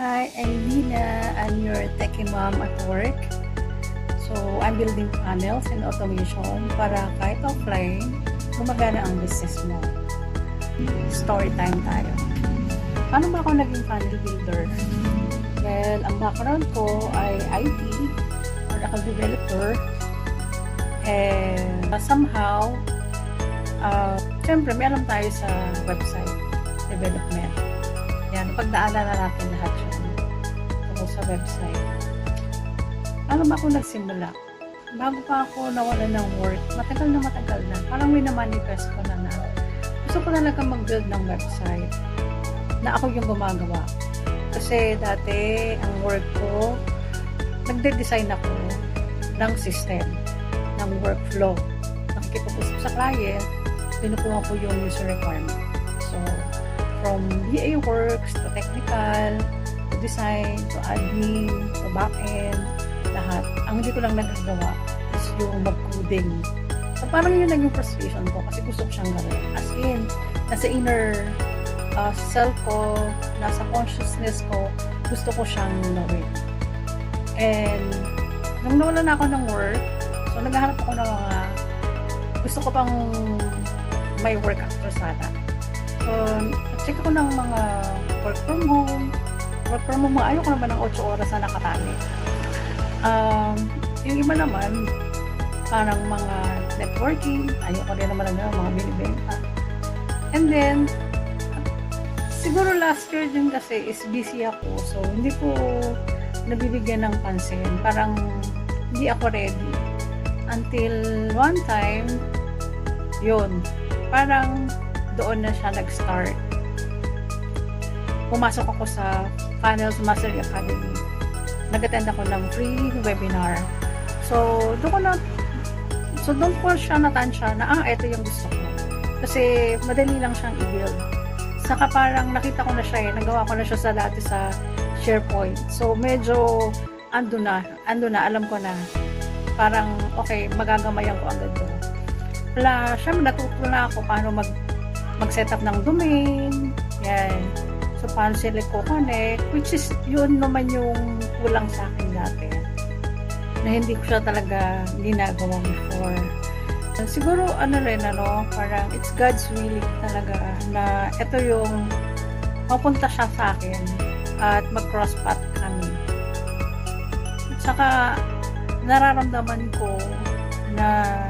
Hi, I'm Lina. I'm your techie mom at work. So, I'm building panels and automation para kahit offline, gumagana ang business mo. Story time tayo. Paano ba ako naging panel builder? Well, ang background ko ay IT or ako developer. And somehow, syempre may alam tayo sa website development. Yan, pagdaanan na natin lahat yun tungkol sa website. Paano ba ako nagsimula? Bago pa ako nawalan ng work, matagal na. Parang minamanifest ko na gusto ko talaga mag-build ng website na ako yung gumagawa. Kasi dati, ang work ko, nagde-design ako ng system, ng workflow. Nakikipag-usap sa client, pinukuha ko yung user requirement. So, from BA works to technical, to design, to admin, to backend, lahat. Ang hindi ko lang nagagawa is yung mag-coding. So, parang yun lang yung frustration ko kasi gusto ko siyang gawin. As in, nasa inner self ko, nasa consciousness ko, gusto ko siyang gawin. And, nung nawalan na ako ng work, so naghahanap ako ng mga, gusto ko pang may work after sana. So, check ako ng mga work from home, ayaw ko naman ng 8 oras na nakatali. Yung iba naman, parang mga networking, ayaw ko rin naman ng mga binibenta. And then, siguro last year din kasi is busy ako, so hindi ko nabibigyan ng pansin. Parang hindi ako ready. Until one time, yun, parang doon na siya nag-start. Pumasok ako sa Funnels Mastery Academy. Nag-attend ako ng free webinar. So, doon ko siya natansya na, ito yung gusto ko. Kasi, madali lang siyang i-build. Saka parang nakita ko na siya nagawa ko na siya sa dati sa SharePoint. So, medyo ando na, alam ko na. Parang, okay, magagamayan ko agad doon. Wala, syempre natuto na ako paano mag-setup ng domain. Yan. So, paano sila ko-connect, which is, yun naman yung kulang sa akin dati. Na hindi ko siya talaga ginagawa before. Siguro, parang it's God's willing talaga na ito yung mapunta siya sa akin at mag-cross path kami. Saka, nararamdaman ko na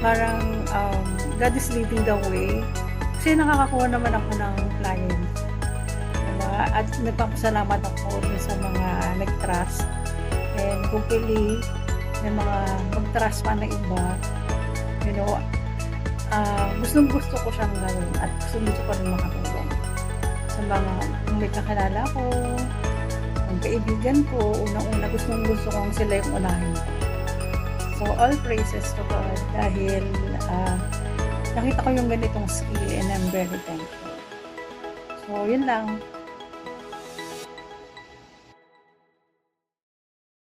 parang God is leading the way kasi nakakakuha naman ako ng client. Diba? At nagpapasalamat ako sa mga nag-trust and hopefully may mga mag-trust pa na iba, gustong gusto ko siyang gawin at gustong gusto ko rin makatulong sa mga may kakilala ko, ang kaibigan ko, unang-una gustong gusto kong sila yung unahin ko. So all praises to God dahil nakita ko yung ganitong skill and I'm very thankful. So yun lang.